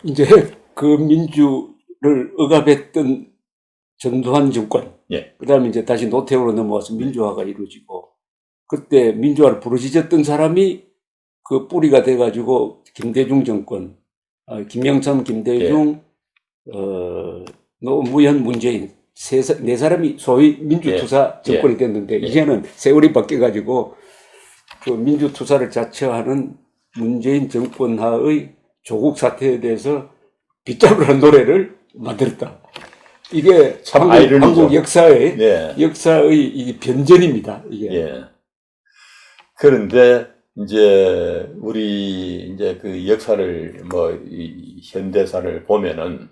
이제 그 민주를 억압했던 전두환 정권, 예. 그 다음에 이제 다시 노태우로 넘어와서 민주화가 이루어지고, 그때 민주화를 부르짖었던 사람이 그 뿌리가 돼가지고 김대중 정권, 김영삼, 김대중, 노무현, 문재인 네 사람이 소위 민주투사 정권이 됐는데, 이제는 세월이 바뀌어가지고 그 민주투사를 자처하는 문재인 정권 하의 조국 사태에 대해서 빗장으로 노래를 만들었다. 이게 참 한국 역사의 이 변전입니다. 이게. 그런데 이제 우리 이제 그 역사를 이 현대사를 보면은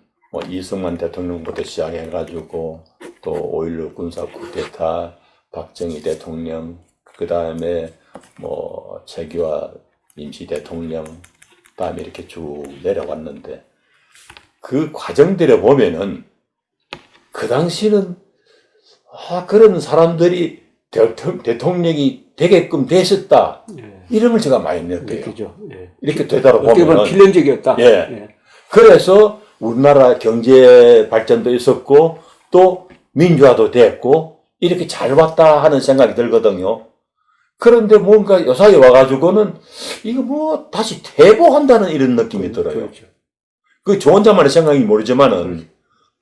이승만 대통령부터 시작해가지고 또 5.16 군사 쿠데타, 박정희 대통령, 그 다음에 최규하 임시 대통령, 다음에 이렇게 쭉 내려왔는데 그 과정들을 보면은 그 당시는 그런 사람들이 대통령이 되게끔 됐었다. 이런 걸 제가 많이 느껴요. 이렇게 되돌아보면 필연적이었다. 그래서 우리나라 경제 발전도 있었고 또 민주화도 됐고 이렇게 잘 왔다 하는 생각이 들거든요. 그런데 뭔가 요사이 와가지고는 이거 다시 퇴보한다는 이런 느낌이 들어요. 그렇죠. 그 저 혼자만의 생각이 모르지만은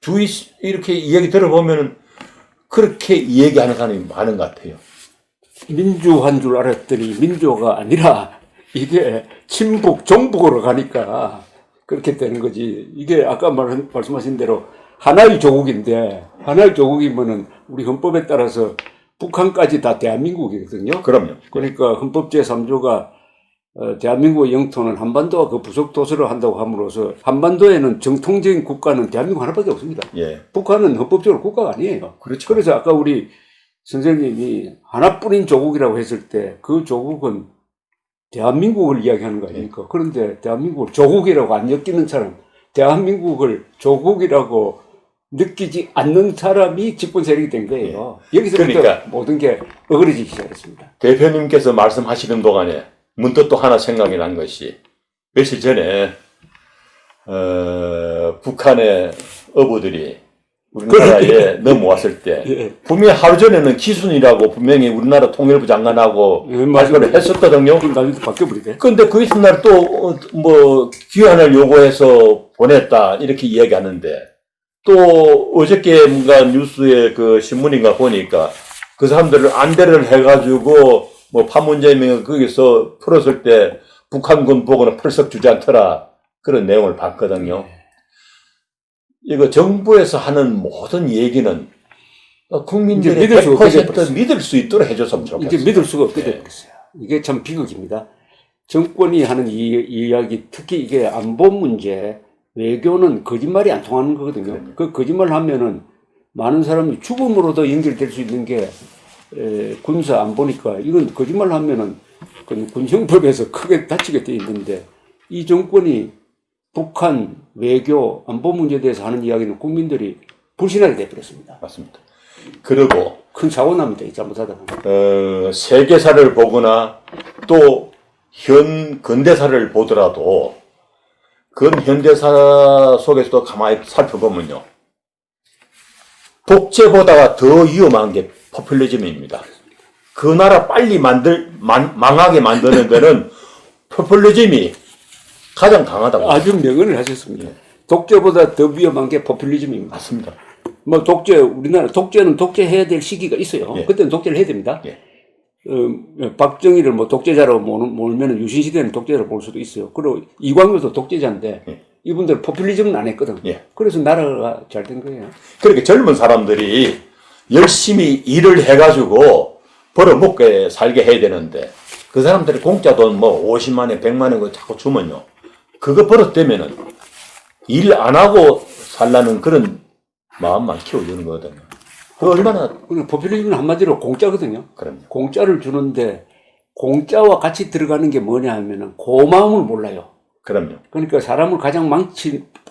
주위 이렇게 이야기 들어보면은 그렇게 이야기하는 사람이 많은 것 같아요. 민주화인 줄 알았더니 민주화가 아니라 이게 친북, 종북으로 가니까 그렇게 되는 거지. 이게 아까 말씀하신 대로 하나의 조국인데, 하나의 조국이면은 우리 헌법에 따라서 북한까지 다 대한민국이거든요. 그럼요. 그러니까 헌법 제3조가 대한민국의 영토는 한반도와 그 부속 도서를 한다고 함으로써 한반도에는 정통적인 국가는 대한민국 하나밖에 없습니다. 북한은 헌법적으로 국가가 아니에요. 그렇죠. 그래서 아까 우리 선생님이 하나뿐인 조국이라고 했을 때 그 조국은 대한민국을 이야기하는 거 아닙니까? 그런데 대한민국을 조국이라고 안 느끼는 사람, 대한민국을 조국이라고 느끼지 않는 사람이 집권 세력이 된 거예요. 여기서부터 그러니까 모든 게 어그러지기 시작했습니다. 대표님께서 말씀하시는 동안에 문득 또 하나 생각이 난 것이 며칠 전에 북한의 어부들이 우리나라에 넘어왔을 때 분명히 하루 전에는 기순이라고 분명히 우리나라 통일부 장관하고 발표를 했었거든요. 나중에 바뀌어버리대. 근데 그 이튿날 또 귀환을 요구해서 보냈다 이렇게 이야기하는데 또 어저께 뭔가 뉴스에 그 신문인가 보니까 그 사람들을 안대를 해가지고 판문점에 거기서 풀었을 때 북한군 보고는 펄썩 주지 않더라 그런 내용을 봤거든요. 이거 정부에서 하는 모든 얘기는 국민들이 100% 믿을 수 있도록 해줬으면 좋겠어요. 이제 믿을 수가 없게 됐어요. 이게 참 비극입니다. 정권이 하는 이 이야기, 특히 이게 안보 문제, 외교는 거짓말이 안 통하는 거거든요. 그 거짓말 하면은 많은 사람이 죽음으로도 연결될 수 있는 게 군사 안보니까 이건 거짓말 하면은 군형법에서 크게 다치게 돼 있는데 이 정권이 북한 외교 안보 문제에 대해서 하는 이야기는 국민들이 불신하게 돼버렸습니다. 맞습니다. 그리고 큰 사고 납니다. 이 잘못하다 보면. 세계사를 보거나 또 근대사를 보더라도 현대사 속에서도 가만히 살펴보면요. 독재보다 더 위험한 게 포퓰리즘입니다. 그 나라 빨리 망하게 만드는 데는 포퓰리즘이 가장 강하다고. 아주 명언을 하셨습니다. 독재보다 더 위험한 게 포퓰리즘입니다. 맞습니다. 우리나라 독재는 독재해야 될 시기가 있어요. 그때는 독재를 해야 됩니다. 박정희를 독재자라고 몰면 유신시대는 독재자라고 볼 수도 있어요. 그리고 이광효도 독재자인데 이분들은 포퓰리즘은 안 했거든. 그래서 나라가 잘 된 거예요. 그렇게 젊은 사람들이 열심히 일을 해가지고 벌어먹게 살게 해야 되는데 그 사람들이 공짜 돈 50만 원, 100만 원 자꾸 주면요. 그거 버릇되면은 일 안 하고 살라는 그런 마음만 키워주는 거거든요. 그 얼마나. 포퓰리즘은 한마디로 공짜거든요. 그럼요. 공짜를 주는데 공짜와 같이 들어가는 게 뭐냐 하면은 고마움을 몰라요. 그럼요. 그러니까 사람을 가장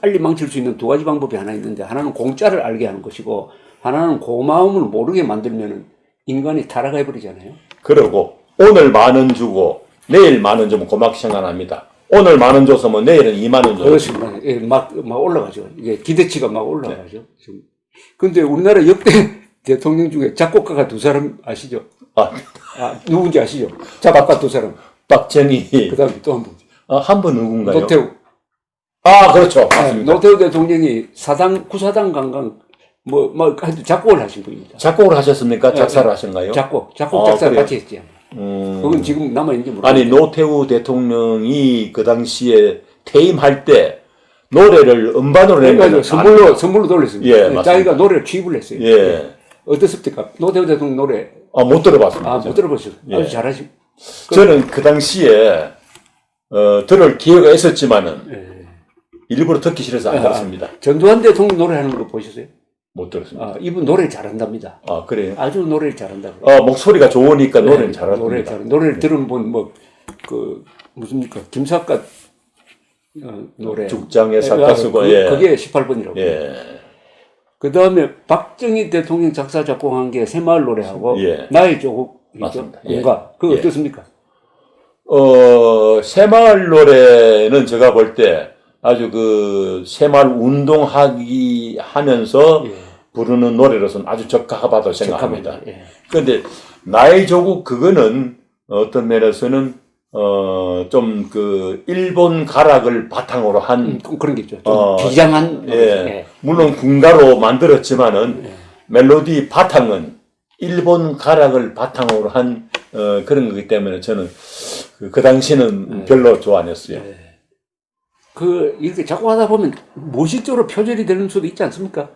빨리 망칠 수 있는 두 가지 방법이 하나 있는데 하나는 공짜를 알게 하는 것이고 하나는 고마움을 모르게 만들면은 인간이 타락해 버리잖아요. 그러고 오늘 10,000원 주고 내일 10,000원 주면 고맙게 생각 안 합니다. 오늘 10,000원 줬으면 내일은 20,000원 줘. 그렇습니다. 예, 막 올라가죠. 이게 기대치가 막 올라가죠. 지금. 근데 우리나라 역대 대통령 중에 작곡가가 2사람 아시죠? 아, 누군지 아시죠? 작곡가 2사람. 박정희. 그 다음에 또 한 분. 한 분 누군가요? 노태우. 그렇죠. 맞습니다. 노태우 대통령이 구사당 관광, 하여튼 작곡을 하신 분입니다. 작곡을 하셨습니까? 작사를 하신가요? 작곡, 작사를 그래요? 같이 했지. 그건 지금 남아있는지 모르겠어요. 아니, 노태우 대통령이 그 당시에 퇴임할 때 노래를 음반으로 낸 거는 선물로 돌렸습니다. 예, 맞습니다. 자기가 노래를 취입을 했어요. 예. 어떻습니까? 노태우 대통령 노래. 못 들어봤습니다. 못 들어보셨어요. 예. 아주 잘하시고. 저는 그 당시에, 들을 기회가 있었지만은, 일부러 듣기 싫어서 안 들었습니다. 전두환 대통령 노래하는 거 보셨어요? 못 들었습니다. 이분 노래 잘한답니다. 그래요? 아주 노래를 잘한다고. 목소리가 좋으니까 노래는 잘합니다. 노래를 들은 분, 무슨입니까? 김삿갓, 노래. 죽장의 삿가수고, 예. 그게 18번이라고. 예. 그 다음에 박정희 대통령 작사, 작곡한 게 새마을 노래하고, 예. 나의 조국. 맞습니다. 뭔가. 그거 예. 어떻습니까? 새마을 노래는 제가 볼 때 아주 새마을 하면서 부르는 노래로서는 아주 적합하다고 생각합니다. 그런데 나의 조국 그거는 어떤 면에서는 좀 일본 가락을 바탕으로 한 그런 게 있죠. 좀 비장한 예. 물론 군가로 만들었지만은 멜로디 바탕은 일본 가락을 바탕으로 한 그런 거기 때문에 저는 그 당시는 별로 좋아 안 했어요. 이렇게 자꾸 하다 보면 무의식적으로 표절이 되는 수도 있지 않습니까?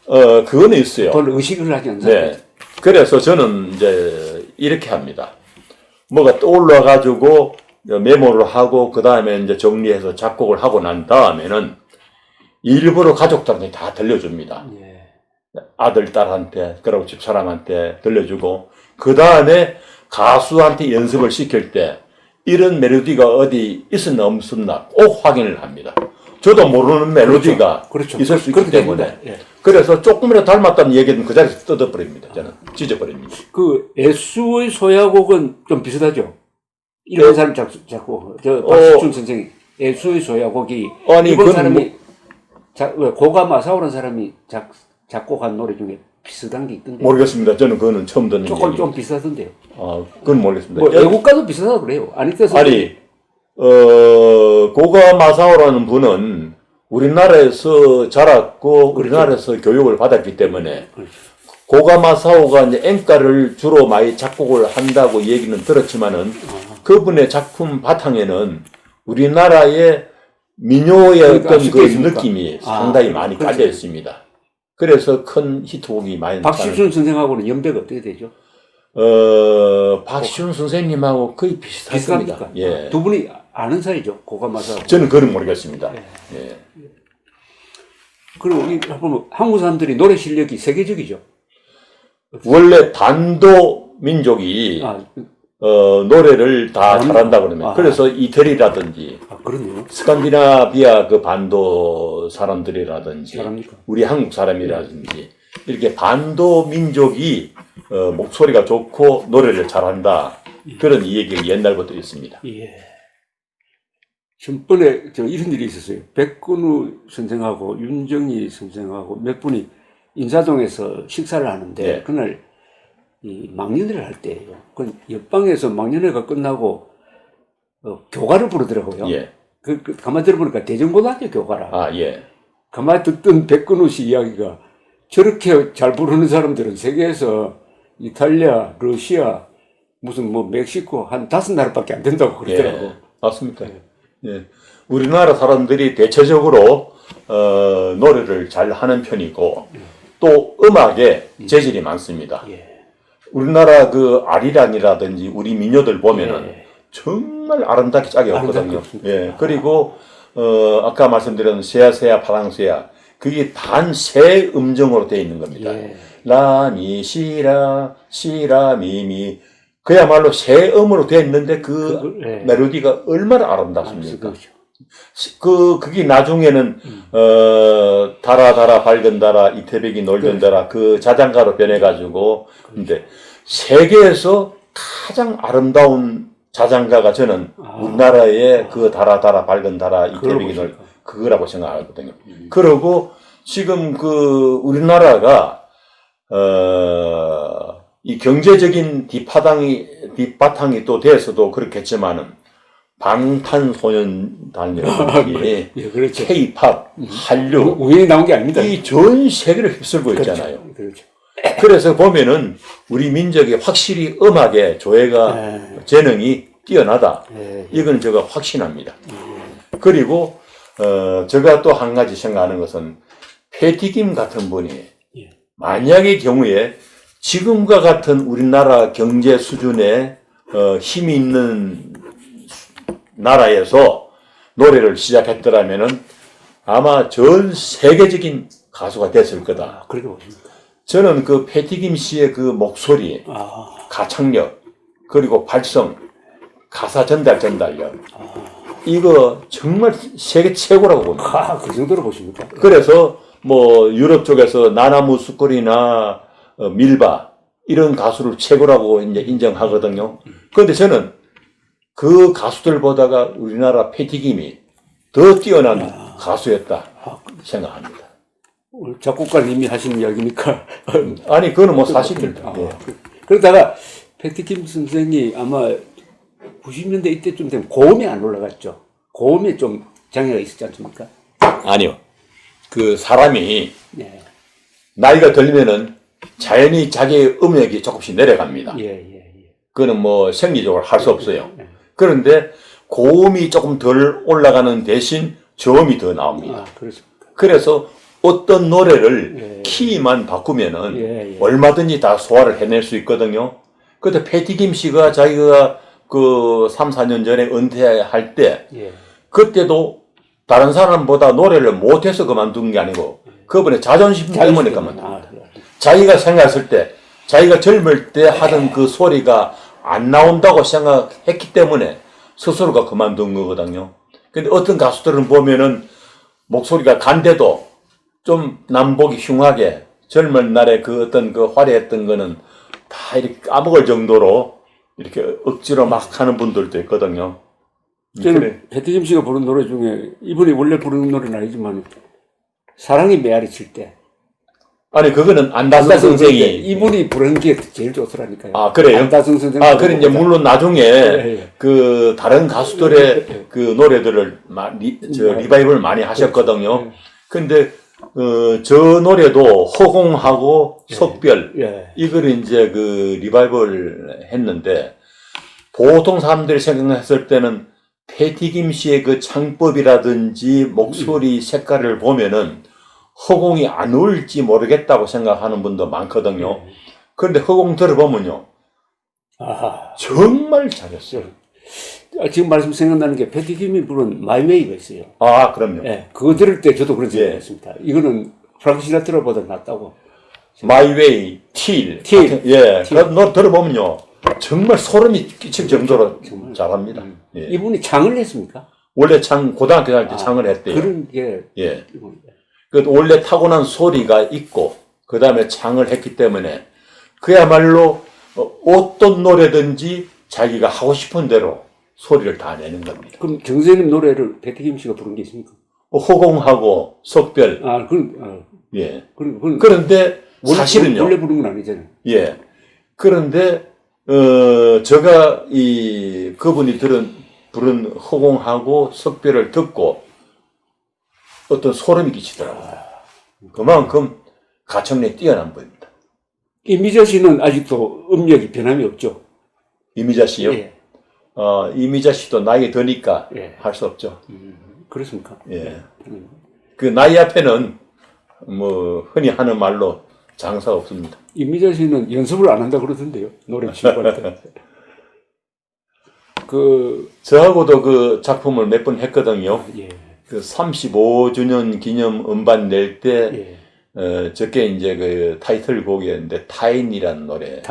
그거는 있어요. 그걸 의식을 하지 않습니까? 네. 그래서 저는 이제 이렇게 합니다. 뭐가 떠올라가지고 메모를 하고 그 다음에 이제 정리해서 작곡을 하고 난 다음에는 일부러 가족들한테 다 들려줍니다. 아들, 딸한테, 그리고 집사람한테 들려주고 그 다음에 가수한테 연습을 시킬 때 이런 멜로디가 어디 있었나 없었나 꼭 확인을 합니다. 저도 모르는 멜로디가 그렇죠. 있을 수 있기 때문에. 예. 그래서 조금이라도 닮았다는 얘기는 그 자리에서 뜯어버립니다. 저는 찢어버립니다. 애수의 소야곡은 좀 비슷하죠? 일본 사람 작곡, 박수춘 선생이 애수의 소야곡이 일본 사람이 고가 마사오라는 사람이 작곡한 노래 중에 비슷한 게 있던데. 모르겠습니다. 저는 그거는 처음 듣는 조금 얘기. 좀 비슷하던데요. 그건 모르겠습니다. 외국가도 비슷하다고 그래요. 고가 마사오라는 분은 우리나라에서 자랐고, 우리나라에서 교육을 받았기 때문에, 고가 마사오가 이제 엔가를 주로 많이 작곡을 한다고 얘기는 들었지만은, 그분의 작품 바탕에는 우리나라의 민요의 어떤 느낌이 상당히 많이 깔려 있습니다. 그래서 큰 히트곡이 많이 박시춘 선생하고는 연배가 어떻게 되죠? 박시춘 선생님하고 거의 비슷합니다. 예. 두 분이 아는 사이죠, 고가 마사오. 저는 그건 모르겠습니다. 예. 그리고 보면 한국 사람들이 노래 실력이 세계적이죠. 원래 반도 민족이 노래를 다 잘한다 그러면 그래서 이태리라든지 그러네요. 스칸디나비아 반도 사람들이라든지 잘합니까? 우리 한국 사람이라든지 이렇게 반도 민족이 목소리가 좋고 노래를 잘한다 그런 얘기가 옛날부터 있습니다. 예. 전번에 이런 일이 있었어요. 백근우 선생하고 윤정희 선생하고 몇 분이 인사동에서 식사를 하는데 그날 망년회를 할 때예요. 그 옆방에서 망년회가 끝나고 교가를 부르더라고요. 가만히 들어보니까 대전고등학교 교가라. 가만히 듣던 백근우 씨 이야기가 저렇게 잘 부르는 사람들은 세계에서 이탈리아, 러시아, 무슨 멕시코 한 5나라밖에 안 된다고 그러더라고. 맞습니다. 우리나라 사람들이 대체적으로 노래를 잘 하는 편이고 또 음악에 재질이 많습니다. 우리나라 아리랑이라든지 우리 민요들 보면은 정말 아름답게 짝이 없거든요. 그리고 아까 말씀드린 세야 파랑세야 그게 단 세 음정으로 되어 있는 겁니다. 라니 시라 미미 그야말로 세 음으로 되어 있는데 멜로디가 얼마나 아름답습니까? 그게 나중에는 달아 밝은 달아 이태백이 놀던 달아 그 자장가로 변해가지고 근데 세계에서 가장 아름다운 자장가가 저는 우리나라의 그 달아 밝은 달아 이태백이 노래 그거라고 생각하거든요. 그러고 지금 그 우리나라가 이 경제적인 뒷바탕이 또 돼서도 그렇겠지만은 방탄소년단이라든지 예, 그렇죠. K-팝, 한류 우연히 나온 게 아닙니다. 이 전 세계를 휩쓸고 있잖아요. 그렇죠. 그래서 보면은 우리 민족이 확실히 음악의 조예가 재능이 뛰어나다. 이건 제가 확신합니다. 그리고 제가 또 한 가지 생각하는 것은 패티김 같은 분이 만약의 경우에 지금과 같은 우리나라 경제 수준의 힘이 있는 나라에서 노래를 시작했더라면은 아마 전 세계적인 가수가 됐을 거다. 그렇게 보십니까? 저는 그 패티김 씨의 그 목소리, 가창력, 그리고 발성, 가사 전달력, 이거 정말 세계 최고라고 봅니다. 그 정도로 보십니까? 그래서 뭐 유럽 쪽에서 나나무 스코리나 밀바 이런 가수를 최고라고 이제 인정하거든요. 그런데 저는 그 가수들보다가 우리나라 패티김이 더 뛰어난 가수였다 생각합니다. 작곡가님이 하신 이야기니까. 아니 그거는 뭐 사실입니다. 예. 그러다가 패티김 선생이 아마 90년대 이때쯤 되면 고음이 안 올라갔죠. 고음에 좀 장애가 있었지 않습니까? 아니요. 그 사람이 네. 나이가 들면은 자연히 자기의 음역이 조금씩 내려갑니다. 그거는 뭐 생리적으로 할 수 없어요. 그런데 고음이 조금 덜 올라가는 대신 저음이 더 나옵니다. 그래서 어떤 노래를 키만 바꾸면은 얼마든지 다 소화를 해낼 수 있거든요. 그때 패티김 씨가 자기가 그 3, 4년 전에 은퇴할 때 그때도 다른 사람보다 노래를 못해서 그만둔 게 아니고 그분의 자존심 때문에 그만둔 자기가 생각했을 때 자기가 젊을 때 하던 그 소리가 안 나온다고 생각했기 때문에 스스로가 그만둔 거거든요. 근데 어떤 가수들은 보면은 목소리가 간데도 좀 남보기 흉하게 젊은 날에 그 어떤 그 화려했던 거는 다 이렇게 까먹을 정도로 이렇게 억지로 막 하는 분들도 있거든요. 저는 패티김 씨가 부른 노래 중에 이분이 원래 부르는 노래는 아니지만 사랑이 메아리 칠 때. 아니 그거는 안다성 선생이 이분이 부르는 게 제일 좋더라니까요. 아 그래요? 안다성 선생. 그래 이제 물론 나중에 그 다른 가수들의 그 노래들을 리바이벌 많이 하셨거든요. 근데 저 노래도 허공하고 석별 이걸 이제 그 리바이벌 했는데 보통 사람들이 생각했을 때는 패티김 씨의 그 창법이라든지 목소리 색깔을 보면은 허공이 안 어울릴지 모르겠다고 생각하는 분도 많거든요. 그런데 허공 들어보면요. 정말 잘했어요. 지금 말씀 생각나는 게 패티김이 부른 마이웨이가 있어요. 그럼요. 그거 들을 때 저도 그런 생각했습니다. 이거는 프랑크 시나트라보다 낫다고. 마이웨이, 틸. 그 노래 들어보면요. 정말 소름이 끼칠 정도로 정말 잘합니다. 이분이 창을 했습니까? 원래 고등학교 다닐 때 창을 했대요. 그런 게. 그 원래 타고난 소리가 있고, 그 다음에 창을 했기 때문에, 그야말로 어떤 노래든지 자기가 하고 싶은 대로 소리를 다 내는 겁니다. 그럼 정선님 노래를 패티김 씨가 부른 게 있습니까? 허공하고 석별. 그런데 사실은요. 원래 부른 건 아니잖아요. 그런데, 제가 그분이 부른 허공하고 석별을 듣고 어떤 소름이 끼치더라고요. 그만큼 가창력이 뛰어난 분입니다. 이미자 씨는 아직도 음역이 변함이 없죠? 이미자 씨요? 이미자 씨도 나이가 드니까 할 수 없죠. 그렇습니까? 그 나이 앞에는 뭐 흔히 하는 말로 장사 없습니다. 이미자 씨는 연습을 안 한다 그러던데요. 노래 친구할 때. 저하고도 그 작품을 몇 번 했거든요. 그 35주년 기념 음반 낼 때, 저게 이제 그 타이틀곡이었는데, 타인이라는 노래.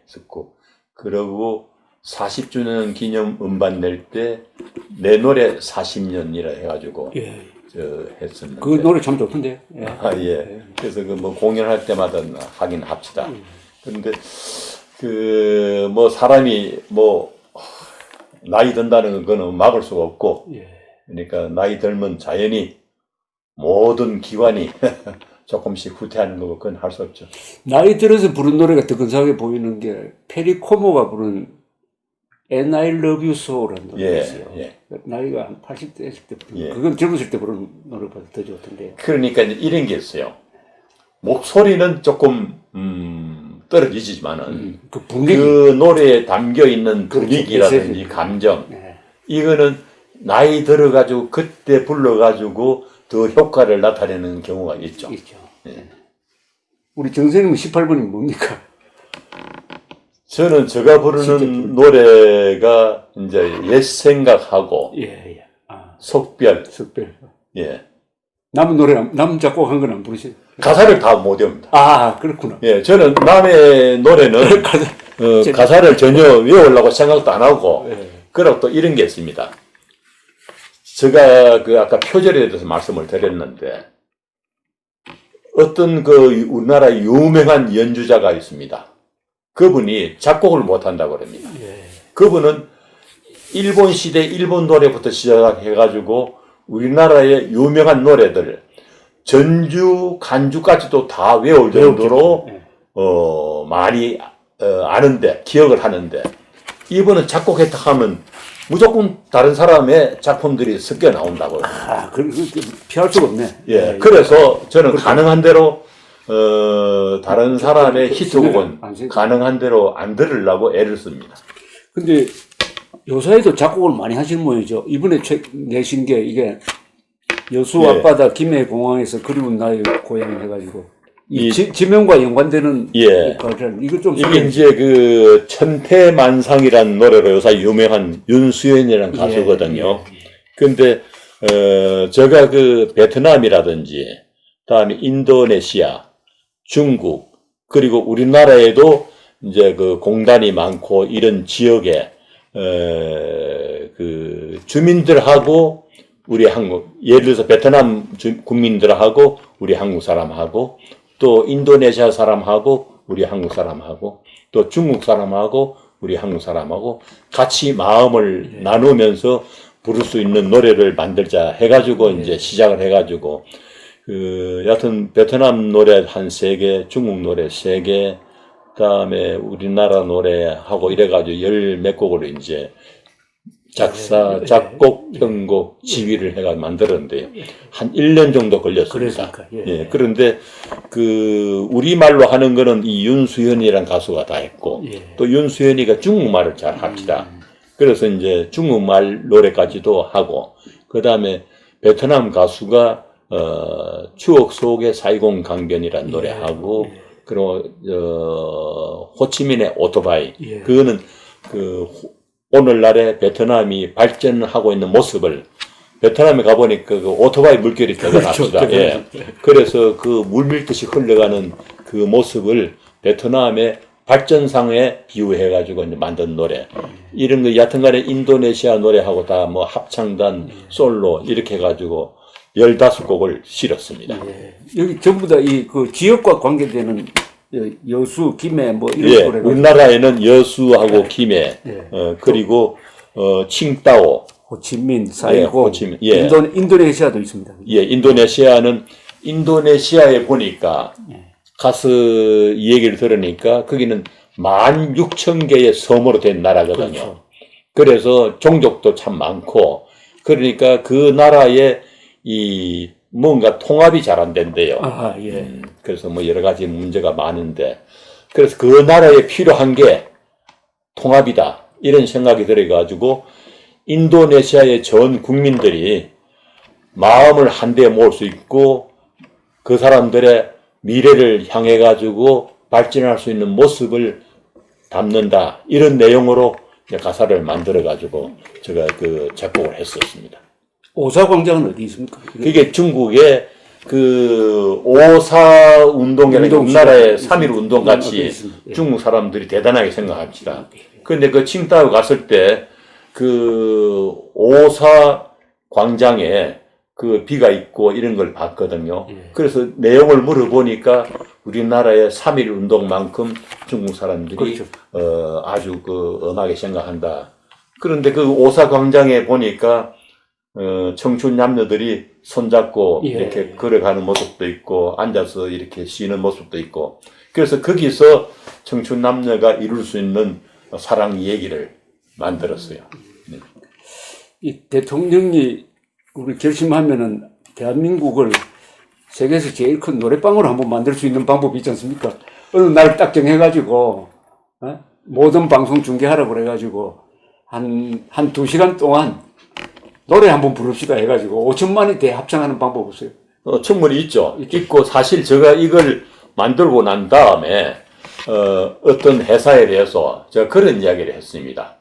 듣고. 그러고 40주년 기념 음반 낼 때, 내 노래 40년이라 해가지고, 했었는데. 그 노래 참 좋던데요. 그래서 그 뭐 공연할 때마다 하긴 합시다. 그런데, 사람이 나이 든다는 거는 막을 수가 없고, 예. 그러니까 나이 들면 자연히 모든 기관이 조금씩 후퇴하는 거고 그건 할 수 없죠. 나이 들어서 부른 노래가 더 근사하게 보이는 게 페리코모가 부른 And I Love You So라는 노래가 예, 있어요. 예. 나이가 한 80대, 10대 부른 예. 그건 젊었을 때 부른 노래보다 더 좋던데. 그러니까 이제 이런 게 있어요. 목소리는 조금 떨어지지만은 그 분위기. 그 노래에 담겨 있는 그렇죠. 분위기라든지 메시지. 감정 네. 이거는 나이 들어가지고 그때 불러가지고 더 효과를 나타내는 경우가 있죠. 있죠. 예. 우리 정선생님 18번이 뭡니까? 저는 제가 부르는 노래가 이제 옛 생각하고 예, 예. 아, 속별, 석별. 예. 남 노래, 남 작곡한 건 안 부르시죠? 가사를 다 못 외웁니다. 아, 그렇구나. 예, 저는 남의 노래는 가사를 전혀 외우려고 생각도 안 하고, 예. 그리고 또 이런 게 있습니다. 제가 그 아까 표절에 대해서 말씀을 드렸는데, 어떤 그 우리나라 유명한 연주자가 있습니다. 그분이 작곡을 못 한다고 그럽니다. 예. 그분은 일본 시대 일본 노래부터 시작해가지고 우리나라의 유명한 노래들, 전주, 간주까지도 다 외울 정도로, 예. 많이, 아는데, 기억을 하는데, 이분은 작곡했다 하면 무조건 다른 사람의 작품들이 섞여 나온다고. 아, 피할 수가 없네. 예, 그래서 저는 가능한 대로, 다른 사람의 히트곡은 가능한 대로 안 들으려고 애를 씁니다. 근데 요사이도 작곡을 많이 하시는 모양이죠. 이번에 내신 게 이게 여수 예. 앞바다 김해공항에서 그리운 나의 고향 해가지고 이 이- 지명과 연관되는 예. 가사를 이거 좀 이게 이제 그 천태만상이라는 노래로 요새 유명한 윤수연이라는 예, 가수거든요. 근데 제가 그 베트남이라든지 다음에 인도네시아, 중국 그리고 우리나라에도 이제 그 공단이 많고 이런 지역에 그 주민들하고 우리 한국 예를 들어서 베트남 국민들하고 우리 한국 사람하고 또 인도네시아 사람하고 우리 한국 사람하고 또 중국 사람하고 우리 한국 사람하고 같이 마음을 나누면서 부를 수 있는 노래를 만들자 해가지고 이제 시작을 해가지고 그 여하튼 베트남 노래 한 3개, 중국 노래 3개, 그다음에 우리나라 노래하고 이래가지고 10몇 곡을 이제 작사, 작곡, 편곡, 지휘를 해가 만들었는데요. 한 1년 정도 걸렸습니다. 그랬으니까, 예. 그런데 그 우리말로 하는 거는 이 윤수현이라는 가수가 다 했고 예. 또 윤수현이가 중국말을 잘 합니다. 그래서 이제 중국말 노래까지도 하고 그다음에 베트남 가수가 추억 속의 사이공 강변이라는 노래하고 그리고 호치민의 오토바이 예. 그거는 그 오늘날의 베트남이 발전하고 있는 모습을 베트남에 가보니까 그 오토바이 물결이 대단합니다. 예. 그래서 그 물밀듯이 흘러가는 그 모습을 베트남의 발전상에 비유해가지고 이제 만든 노래. 이런 거 여하튼간에 인도네시아 노래하고 다 뭐 합창단, 솔로 이렇게 해가지고 15곡을 실었습니다. 예. 여기 전부 다 이 그 지역과 관계되는 여수, 김해 뭐 이런 예, 노래가 우리나라에는 여수하고 김해, 예. 그리고 칭따오, 호치민, 사이고, 호치민, 예. 인도네시아도 있습니다. 예, 인도네시아에 보니까 가서 이 얘기를 들으니까 거기는 16,000개의 섬으로 된 나라거든요. 그렇죠. 그래서 종족도 참 많고 그러니까 그 나라에 이 뭔가 통합이 잘 안 된대요. 아, 예. 그래서 뭐 여러 가지 문제가 많은데 그래서 그 나라에 필요한 게 통합이다 이런 생각이 들어가지고 인도네시아의 전 국민들이 마음을 한데 모을 수 있고 그 사람들의 미래를 향해 가지고 발전할 수 있는 모습을 담는다 이런 내용으로 가사를 만들어 가지고 제가 그 작곡을 했었습니다. 오사광장은 어디 있습니까? 그게 중국의 그 오사 운동이라는 우리나라의 3.1 운동 같이 중국 사람들이 대단하게 생각합니다. 그런데 그 칭따오 갔을 때 그 오사 광장에 그 비가 있고 이런 걸 봤거든요. 그래서 내용을 물어보니까 우리나라의 3.1 운동만큼 중국 사람들이 그렇죠. 아주 그 엄하게 생각한다. 그런데 그 오사 광장에 보니까 청춘 남녀들이 손잡고 예. 이렇게 걸어가는 모습도 있고 앉아서 이렇게 쉬는 모습도 있고 그래서 거기서 청춘 남녀가 이룰 수 있는 사랑 얘기를 만들었어요. 네. 이 대통령이 우리 결심하면은 대한민국을 세계에서 제일 큰 노래방으로 한번 만들 수 있는 방법이 있지 않습니까? 어느 날 딱 정해가지고 모든 방송 중계하라고 그래가지고 한 2시간 동안 노래 한번 부릅시다 해가지고 5천만이 대합창하는 방법 없어요? 충분히 있죠. 있고 사실 제가 이걸 만들고 난 다음에 어떤 회사에 대해서 제가 그런 이야기를 했습니다.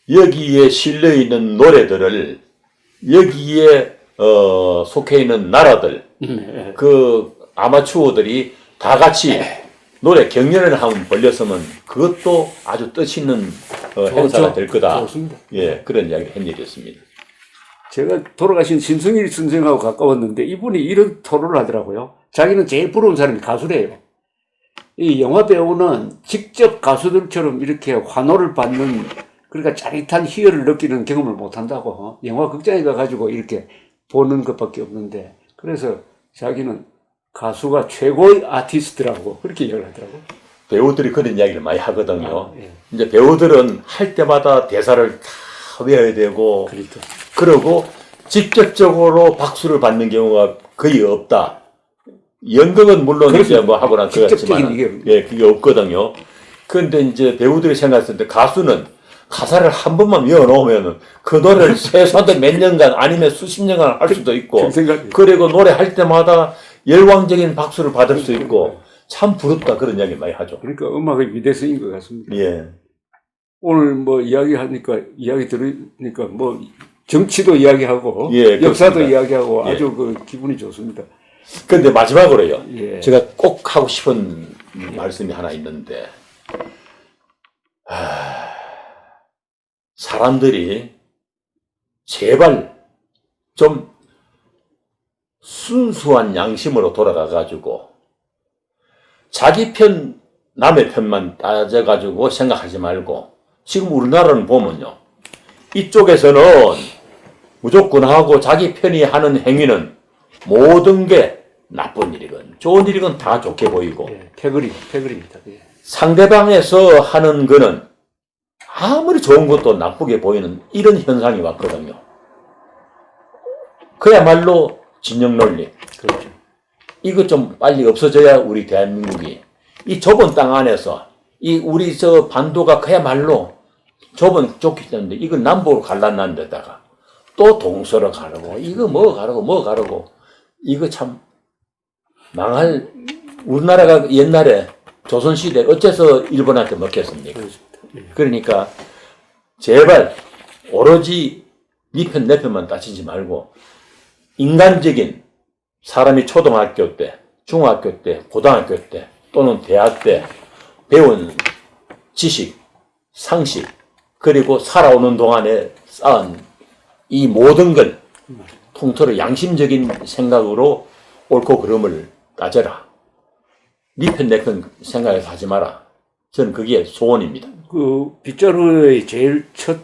여기에 실려 있는 노래들을 여기에 속해 있는 나라들 그 아마추어들이 다 같이 노래 경연을 한번 벌렸으면 그것도 아주 뜻있는 행사가 될 거다. 좋습니다. 예, 그런 이야기를 한 일이 있습니다. 제가 돌아가신 신승일 선생하고 가까웠는데 이분이 이런 토론을 하더라고요. 자기는 제일 부러운 사람이 가수래요. 이 영화 배우는 직접 가수들처럼 이렇게 환호를 받는 그러니까 짜릿한 희열을 느끼는 경험을 못 한다고. 영화 극장에 가가지고 이렇게 보는 것밖에 없는데 그래서 자기는 가수가 최고의 아티스트라고 그렇게 이야기를 하더라고요. 배우들이 그런 이야기를 많이 하거든요. 예. 이제 배우들은 할 때마다 대사를 다 외워야 되고 그러니까. 그러고 직접적으로 박수를 받는 경우가 거의 없다. 연극은 물론 이제 뭐 하거나 그렇지만 예, 그게 없거든요. 그런데 이제 배우들이 생각했을 때 가수는 가사를 한 번만 외워놓으면 그 노래를 최소한 몇 년간 아니면 수십 년간 할 수도 있고 그리고 노래할 때마다 열광적인 박수를 받을 수 있고 참 부럽다 그런 이야기 많이 하죠. 그러니까 음악의 위대성인 것 같습니다. 예. 오늘 뭐 이야기 들으니까 뭐 정치도 이야기하고 예, 역사도 그렇습니다. 이야기하고 예. 아주 그 기분이 좋습니다. 근데 마지막으로요. 예. 제가 꼭 하고 싶은 말씀이 하나 있는데 사람들이 제발 좀 순수한 양심으로 돌아가가지고 자기 편, 남의 편만 따져가지고 생각하지 말고 지금 우리나라는 보면요. 이쪽에서는 무조건 하고 자기 편이 하는 행위는 모든 게 나쁜 일이건 좋은 일이건 다 좋게 보이고 예. 패거리입니다. 예. 상대방에서 하는 거는 아무리 좋은 것도 나쁘게 보이는 이런 현상이 왔거든요. 그야말로 진영 논리. 그렇죠. 이거 좀 빨리 없어져야 우리 대한민국이 이 좁은 땅 안에서 이 우리 저 반도가 그야말로 좁은 좁기 때문에 이걸 남북으로 갈라난 데다가 또 동서로 가르고 이거 뭐 가르고 이거 참 망할 우리나라가 옛날에 조선시대 어째서 일본한테 먹혔습니까? 그렇습니다. 예. 그러니까 제발 오로지 네 편 내 편만 따지지 말고 인간적인 사람이 초등학교 때, 중학교 때, 고등학교 때 또는 대학 때 배운 지식, 상식 그리고 살아오는 동안에 쌓은 이 모든 걸 통틀어 양심적인 생각으로 옳고 그름을 따져라. 네 편 내 편 생각해서 하지 마라. 저는 그게 소원입니다. 그 빗자루의 제일 첫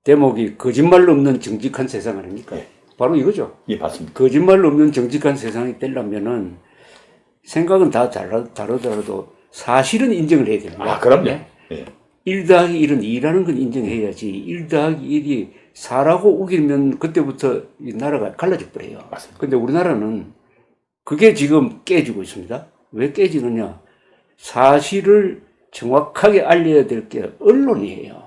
대목이 거짓말 없는 정직한 세상 아닙니까? 예. 바로 이거죠. 예, 맞습니다. 거짓말 없는 정직한 세상이 되려면은 생각은 다 다르더라도 사실은 인정을 해야 됩니다. 아, 그럼요. 네? 예. 1 더하기 1은 2라는 건 인정해야지. 1 더하기 1이 4라고 우기면 그때부터 이 나라가 갈라져 버려요. 맞습니다. 근데 우리나라는 그게 지금 깨지고 있습니다. 왜 깨지느냐? 사실을 정확하게 알려야 될 게 언론이에요.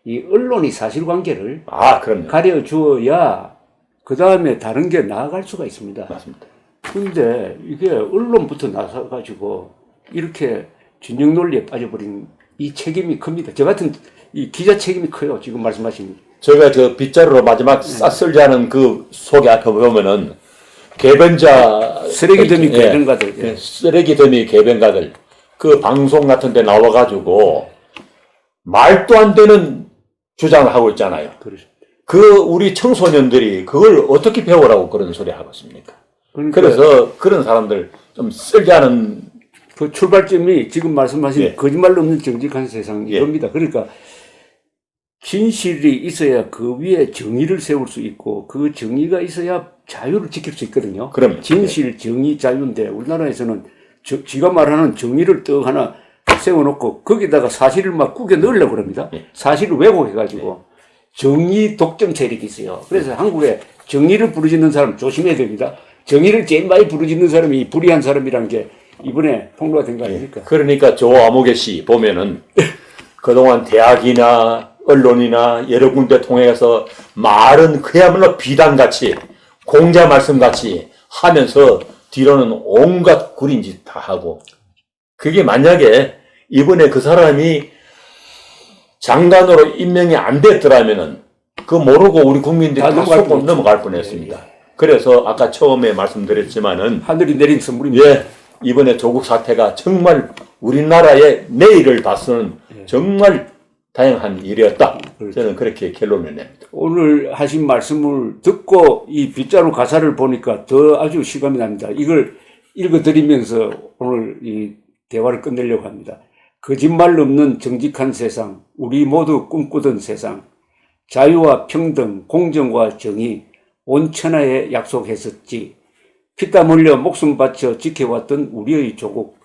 이 언론이 사실관계를 아, 그럼요. 가려주어야 그 다음에 다른 게 나아갈 수가 있습니다. 맞습니다. 근데 이게 언론부터 나서가지고 이렇게 진영 논리에 빠져버린 이 책임이 큽니다. 저 같은 이 기자 책임이 커요. 지금 말씀하신. 제가 저 빗자루로 마지막 쓸자는 그 속에 앞에 보면은 개변자 쓰레기 더미 예, 개변가들. 예. 쓰레기 더미 개변가들 그 방송 같은 데 나와가지고 말도 안 되는 주장을 하고 있잖아요. 그렇습니다. 그 우리 청소년들이 그걸 어떻게 배우라고 그런 소리 하고 있습니까? 그러니까 그래서 그런 사람들 좀 쓸지 않은 그 출발점이 지금 말씀하신 예. 거짓말 없는 정직한 세상 예. 이겁니다. 그러니까 진실이 있어야 그 위에 정의를 세울 수 있고 그 정의가 있어야 자유를 지킬 수 있거든요. 그럼 진실, 정의, 자유인데 우리나라에서는 지가 말하는 정의를 떡 하나 세워놓고 거기다가 사실을 막 꾸겨 넣으려고 그럽니다. 예. 사실을 왜곡해가지고 정의 독점 세력이 있어요. 그래서 한국에 정의를 부르짖는 사람 조심해야 됩니다. 정의를 제일 많이 부르짖는 사람이 불의한 사람이라는 게 이번에 폭로가 된 거 아닙니까? 그러니까 조 아무개 씨 보면은 그동안 대학이나 언론이나 여러 군데 통해서 말은 그야말로 비단같이 공자 말씀같이 하면서 뒤로는 온갖 구린 짓 다 하고 그게 만약에 이번에 그 사람이 장관으로 임명이 안 됐더라면은 그 모르고 우리 국민들이 다 속고 넘어갈 뻔했습니다. 예. 그래서 아까 처음에 말씀드렸지만은 하늘이 내린 선물입니다. 예, 이번에 조국 사태가 정말 우리나라의 내일을 다스는 정말 다양한 일이었다. 저는 그렇게 결론을 냅니다. 오늘 하신 말씀을 듣고 이 빗자루 가사를 보니까 더 아주 실감이 납니다. 이걸 읽어드리면서 오늘 이 대화를 끝내려고 합니다. 거짓말 없는 정직한 세상, 우리 모두 꿈꾸던 세상, 자유와 평등, 공정과 정의, 온 천하에 약속했었지. 피땀 흘려 목숨 바쳐 지켜왔던 우리의 조국,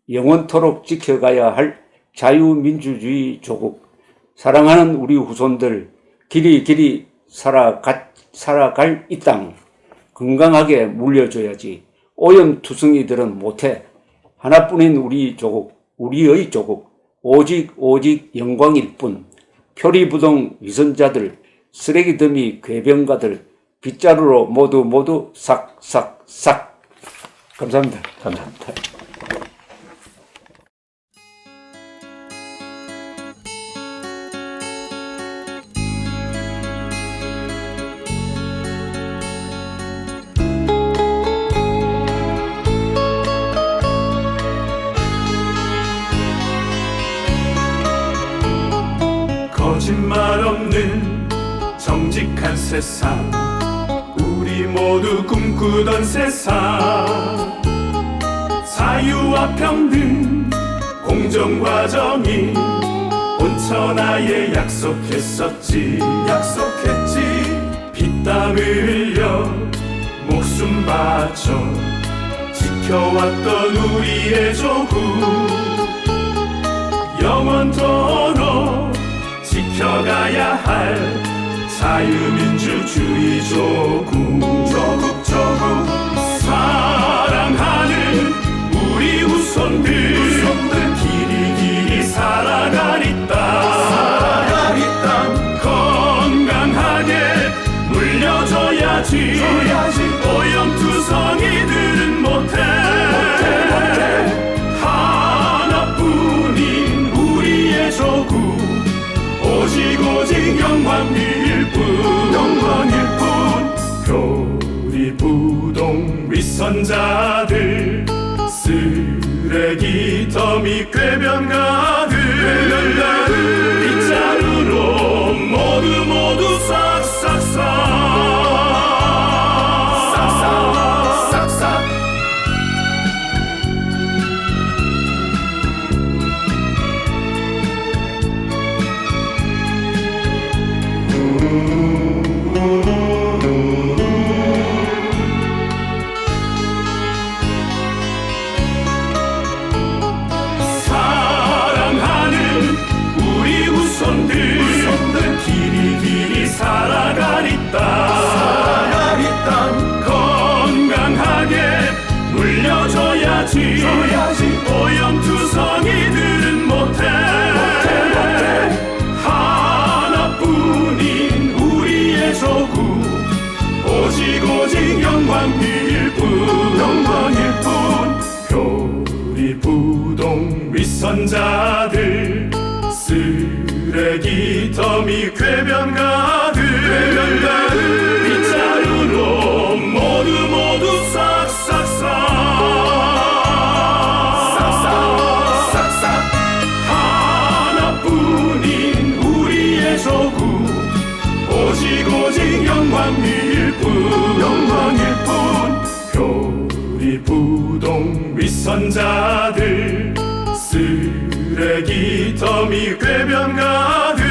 영원토록 지켜가야 할 자유민주주의 조국, 사랑하는 우리 후손들, 길이 살아갈 이 땅, 건강하게 물려줘야지. 오염투성이들은 못해. 하나뿐인 우리 조국, 우리의 조국, 오직 영광일 뿐. 표리부동 위선자들, 쓰레기 더미 괴변가들, 빗자루로 모두 싹. 감사합니다. 감사합니다. 거짓말 없는 정직한 세상, 우리 모두 꿈꾸던 세상, 자유와 평등, 공정과 정의, 온 천하에 약속했지. 피땀을 흘려 목숨 바쳐 지켜왔던 우리의 조국, 영원토록 지켜가야 할 자유민주주의 조국, 사랑하는 우리 후손들, 길이 살아갈 이 땅, 건강하게 물려줘야지. 오염투성이들은 못해. 하나뿐인 우리의 조국, 오직 영광일 뿐. 표리부동 위선자들, 쓰레기 더미 궤변가들, 빗자루로 모두 싹싹. 사랑하는 우리 후손들, 길이 살아갈 이 땅, 건강하게 물려줘야지. 오염투성이들은 못해. 하나뿐인 우리의 조국, 오직 영광일 뿐. 표리부동 위선자들, 쓰레기 더미 궤변가들, 빗자루로 모두 싹싹. 하나뿐인 우리의 조국, 오직 영광일 뿐. 표리부동 위선자들, 위선자들 쓰레기 더미 궤변가들